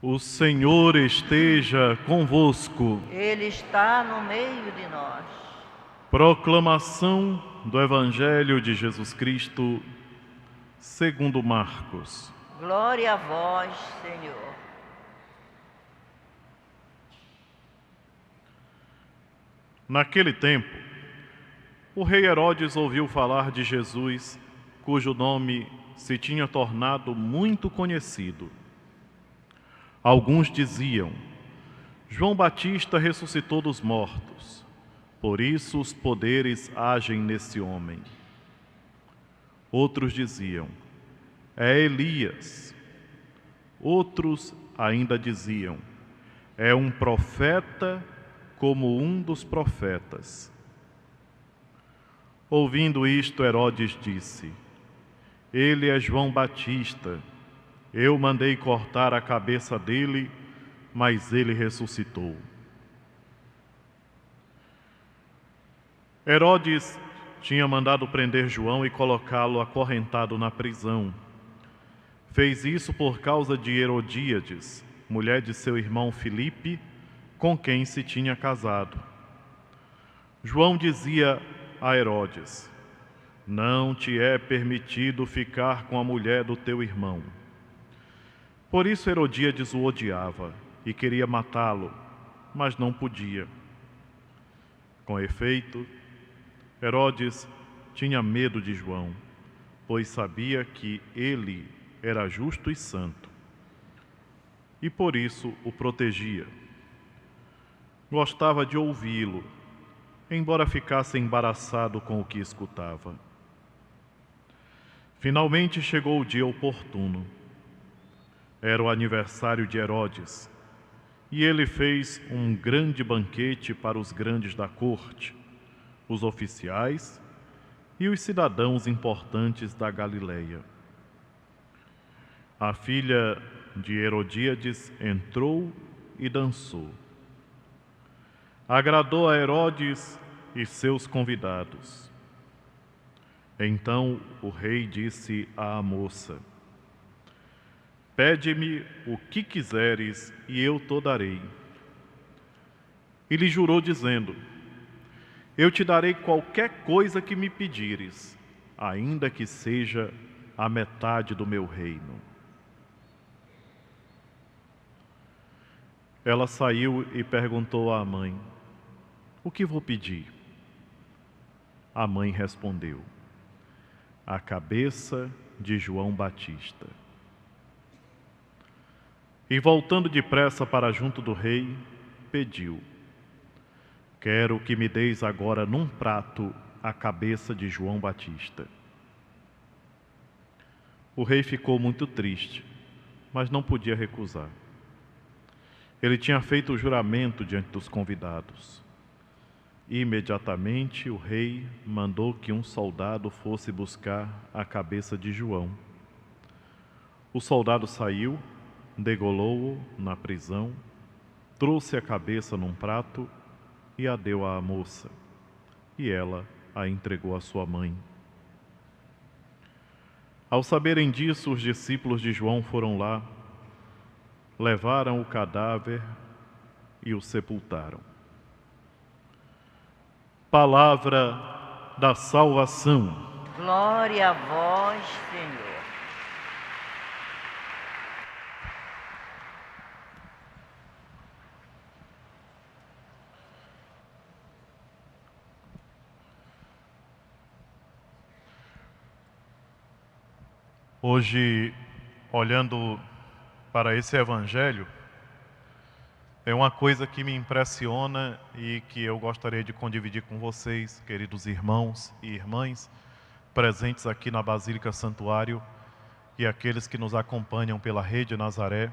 O Senhor esteja convosco. Ele está no meio de nós. Proclamação do Evangelho de Jesus Cristo, segundo Marcos. Glória a vós, Senhor. Naquele tempo, o rei Herodes ouviu falar de Jesus, cujo nome se tinha tornado muito conhecido. Alguns diziam: João Batista ressuscitou dos mortos, por isso os poderes agem nesse homem. Outros diziam: é Elias. Outros ainda diziam: é um profeta como um dos profetas. Ouvindo isto, Herodes disse: ele é João Batista. Eu mandei cortar a cabeça dele, mas ele ressuscitou. Herodes tinha mandado prender João e colocá-lo acorrentado na prisão. Fez isso por causa de Herodíades, mulher de seu irmão Filipe, com quem se tinha casado. João dizia a Herodes: não te é permitido ficar com a mulher do teu irmão. Por isso Herodíades o odiava e queria matá-lo, mas não podia. Com efeito, Herodes tinha medo de João, pois sabia que ele era justo e santo, e por isso o protegia. Gostava de ouvi-lo, embora ficasse embaraçado com o que escutava. Finalmente chegou o dia oportuno. Era o aniversário de Herodes, e ele fez um grande banquete para os grandes da corte, os oficiais e os cidadãos importantes da Galileia. A filha de Herodíades entrou e dançou. Agradou a Herodes e seus convidados. Então o rei disse à moça: pede-me o que quiseres e eu te darei. E lhe jurou dizendo: eu te darei qualquer coisa que me pedires, ainda que seja a metade do meu reino. Ela saiu e perguntou à mãe: o que vou pedir? A mãe respondeu: a cabeça de João Batista. E voltando depressa para junto do rei, pediu: quero que me deis agora num prato a cabeça de João Batista. O rei ficou muito triste, mas não podia recusar. Ele tinha feito o juramento diante dos convidados. Imediatamente o rei mandou que um soldado fosse buscar a cabeça de João. O soldado saiu, degolou-o na prisão, trouxe a cabeça num prato e a deu à moça, e ela a entregou à sua mãe. Ao saberem disso, os discípulos de João foram lá, levaram o cadáver e o sepultaram. Palavra da salvação. Glória a vós, Senhor. Hoje, olhando para esse evangelho, é uma coisa que me impressiona e que eu gostaria de condividir com vocês, queridos irmãos e irmãs, presentes aqui na Basílica Santuário e aqueles que nos acompanham pela Rede Nazaré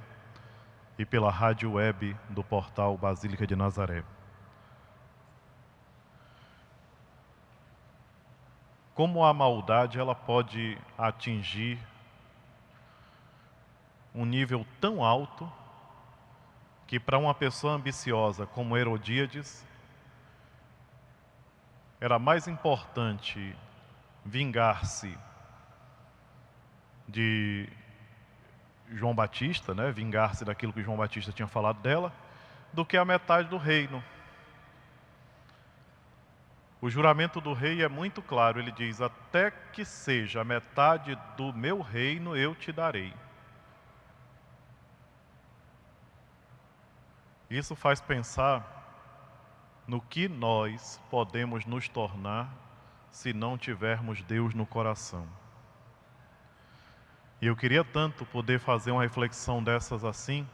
e pela rádio web do portal Basílica de Nazaré. Como a maldade ela pode atingir um nível tão alto que para uma pessoa ambiciosa como Herodíades era mais importante vingar-se de João Batista, né, vingar-se daquilo que João Batista tinha falado dela, do que a metade do reino. O juramento do rei é muito claro, ele diz: até que seja a metade do meu reino eu te darei. Isso faz pensar no que nós podemos nos tornar se não tivermos Deus no coração. E eu queria tanto poder fazer uma reflexão dessas assim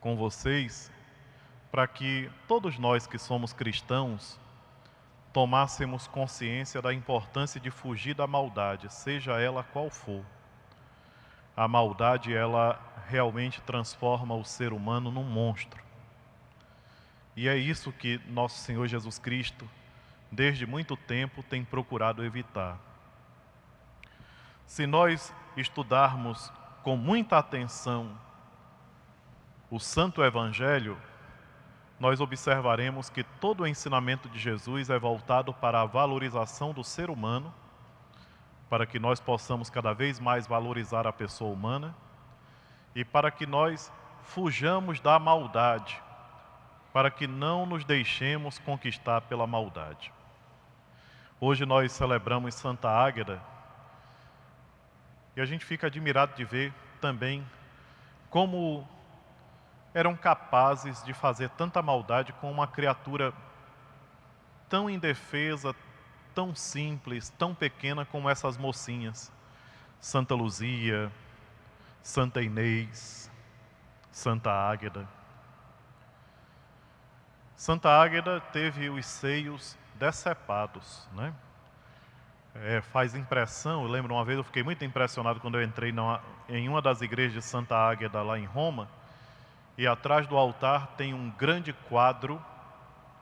com vocês, para que todos nós que somos cristãos tomássemos consciência da importância de fugir da maldade, seja ela qual for. A maldade, ela realmente transforma o ser humano num monstro. E é isso que nosso Senhor Jesus Cristo, desde muito tempo, tem procurado evitar. Se nós estudarmos com muita atenção o Santo Evangelho, nós observaremos que todo o ensinamento de Jesus é voltado para a valorização do ser humano, para que nós possamos cada vez mais valorizar a pessoa humana e para que nós fujamos da maldade, para que não nos deixemos conquistar pela maldade. Hoje nós celebramos Santa Águeda e a gente fica admirado de ver também como eram capazes de fazer tanta maldade com uma criatura tão indefesa, tão simples, tão pequena como essas mocinhas. Santa Luzia, Santa Inês, Santa Águeda. Santa Águeda teve os seios decepados, né? Faz impressão, eu lembro uma vez, eu fiquei muito impressionado quando eu entrei em uma das igrejas de Santa Águeda lá em Roma, e atrás do altar tem um grande quadro,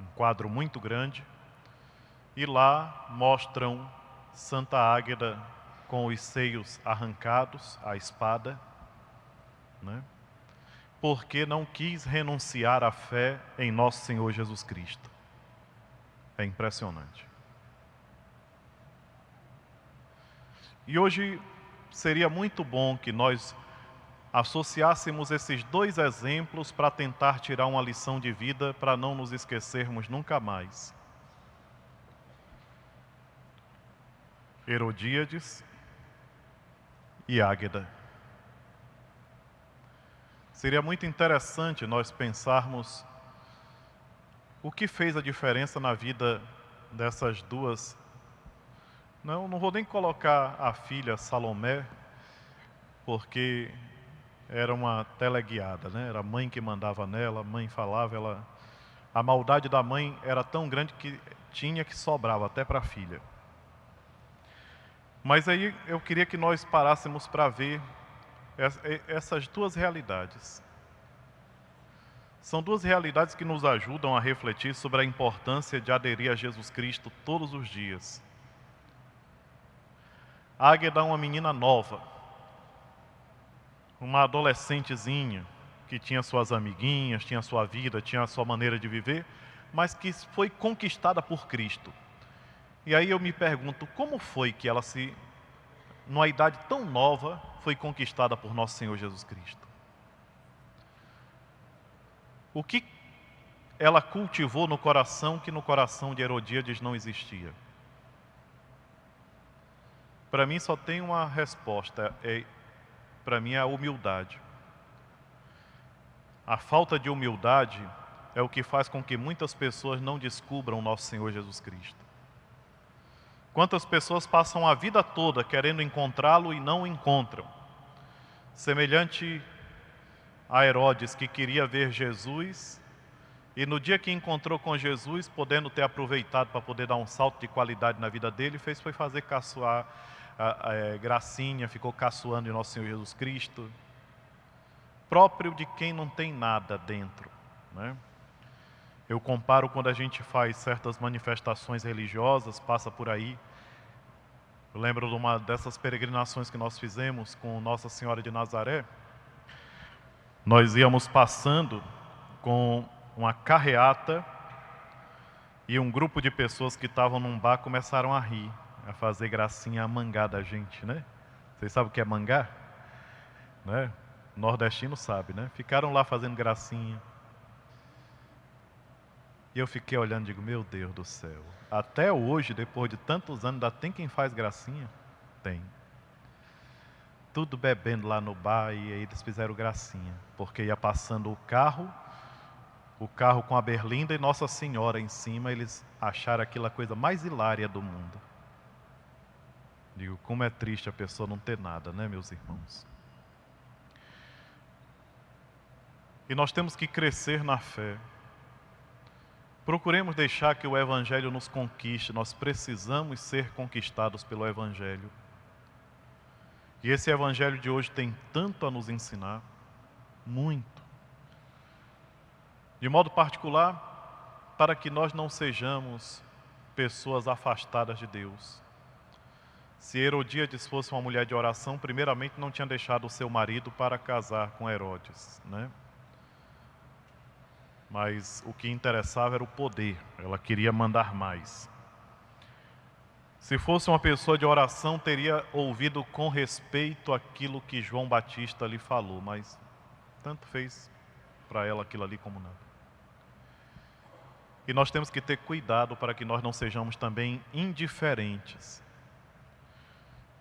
um quadro muito grande, e lá mostram Santa Águeda com os seios arrancados, a espada, né? Porque não quis renunciar à fé em nosso Senhor Jesus Cristo. É impressionante. E hoje seria muito bom que nós associássemos esses dois exemplos para tentar tirar uma lição de vida, para não nos esquecermos nunca mais. Herodíades e Águeda. Seria muito interessante nós pensarmos o que fez a diferença na vida dessas duas. Não vou nem colocar a filha Salomé, porque era uma teleguiada, né? Era a mãe que mandava nela, a mãe falava, a maldade da mãe era tão grande que tinha que sobrava até para a filha. Mas aí eu queria que nós parássemos para ver essas duas realidades. São duas realidades que nos ajudam a refletir sobre a importância de aderir a Jesus Cristo todos os dias. Águeda é uma menina nova, uma adolescentezinha, que tinha suas amiguinhas, tinha sua vida, tinha a sua maneira de viver, mas que foi conquistada por Cristo. E aí eu me pergunto, como foi que ela numa idade tão nova, foi conquistada por nosso Senhor Jesus Cristo? O que ela cultivou no coração que no coração de Herodíades não existia? Para mim só tem uma resposta, para mim é a humildade. A falta de humildade é o que faz com que muitas pessoas não descubram o nosso Senhor Jesus Cristo. Quantas pessoas passam a vida toda querendo encontrá-lo e não o encontram? Semelhante a Herodes, que queria ver Jesus, e no dia que encontrou com Jesus, podendo ter aproveitado para poder dar um salto de qualidade na vida dele, foi fazer caçoar gracinha, ficou caçoando de nosso Senhor Jesus Cristo, próprio de quem não tem nada dentro, né? Eu comparo quando a gente faz certas manifestações religiosas, passa por aí. Eu lembro de uma dessas peregrinações que nós fizemos com Nossa Senhora de Nazaré. Nós íamos passando com uma carreata e um grupo de pessoas que estavam num bar começaram a rir, a fazer gracinha, a mangar da gente, né? Vocês sabem o que é mangar? Né? Nordestino sabe, né? Ficaram lá fazendo gracinha. E eu fiquei olhando e digo, meu Deus do céu, até hoje, depois de tantos anos, ainda tem quem faz gracinha? Tem. Tudo bebendo lá no bar, e aí eles fizeram gracinha, porque ia passando o carro com a berlinda e Nossa Senhora em cima, eles acharam aquilo a coisa mais hilária do mundo. Digo, como é triste a pessoa não ter nada, né, meus irmãos? E nós temos que crescer na fé. Procuremos deixar que o Evangelho nos conquiste, nós precisamos ser conquistados pelo Evangelho. E esse Evangelho de hoje tem tanto a nos ensinar, muito. De modo particular, para que nós não sejamos pessoas afastadas de Deus. Se Herodíades fosse uma mulher de oração, primeiramente não tinha deixado o seu marido para casar com Herodes, né? Mas o que interessava era o poder, ela queria mandar mais. Se fosse uma pessoa de oração, teria ouvido com respeito aquilo que João Batista lhe falou, mas tanto fez para ela aquilo ali como nada. E nós temos que ter cuidado para que nós não sejamos também indiferentes.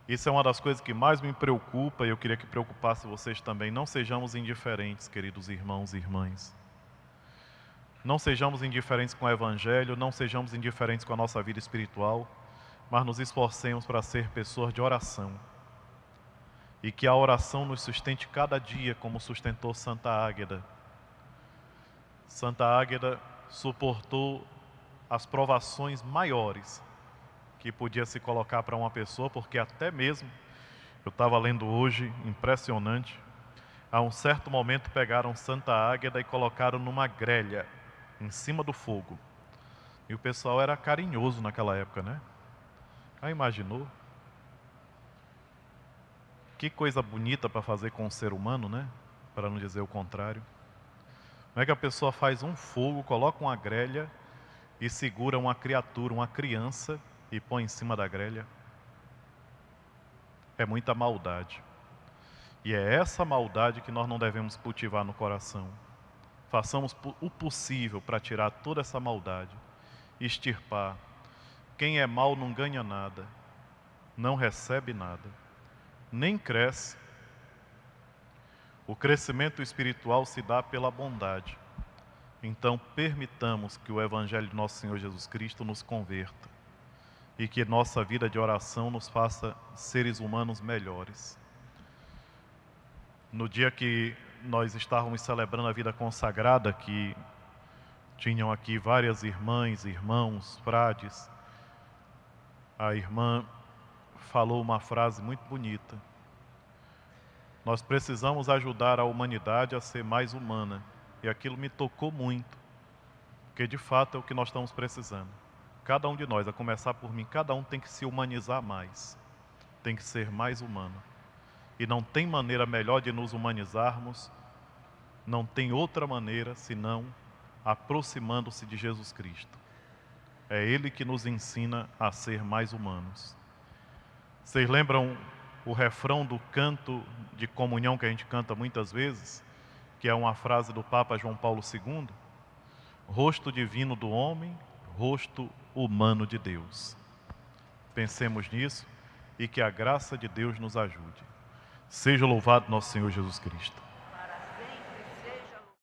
Isso é uma das coisas que mais me preocupa e eu queria que preocupasse vocês também. Não sejamos indiferentes, queridos irmãos e irmãs. Não sejamos indiferentes com o Evangelho, não sejamos indiferentes com a nossa vida espiritual, mas nos esforcemos para ser pessoas de oração. E que a oração nos sustente cada dia, como sustentou Santa Águeda. Santa Águeda suportou as provações maiores que podia se colocar para uma pessoa, porque até mesmo, eu estava lendo hoje, impressionante, a um certo momento pegaram Santa Águeda e colocaram numa grelha, em cima do fogo. E o pessoal era carinhoso naquela época, né? Já imaginou? Que coisa bonita para fazer com o ser humano, né? Para não dizer o contrário. Como é que a pessoa faz um fogo, coloca uma grelha e segura uma criatura, uma criança, e põe em cima da grelha? É muita maldade. E é essa maldade que nós não devemos cultivar no coração. Façamos o possível para tirar toda essa maldade, extirpar. Quem é mau não ganha nada, não recebe nada, nem cresce. O crescimento espiritual se dá pela bondade. Então, permitamos que o Evangelho de nosso Senhor Jesus Cristo nos converta e que nossa vida de oração nos faça seres humanos melhores. No dia que nós estávamos celebrando a vida consagrada, que tinham aqui várias irmãs, irmãos, frades, a irmã falou uma frase muito bonita. Nós precisamos ajudar a humanidade a ser mais humana. E aquilo me tocou muito, porque de fato é o que nós estamos precisando. Cada um de nós, a começar por mim, cada um tem que se humanizar mais, tem que ser mais humano. E não tem maneira melhor de nos humanizarmos, não tem outra maneira senão aproximando-se de Jesus Cristo. É Ele que nos ensina a ser mais humanos. Vocês lembram o refrão do canto de comunhão que a gente canta muitas vezes? Que é uma frase do Papa João Paulo II, rosto divino do homem, rosto humano de Deus. Pensemos nisso e que a graça de Deus nos ajude. Seja louvado nosso Senhor Jesus Cristo.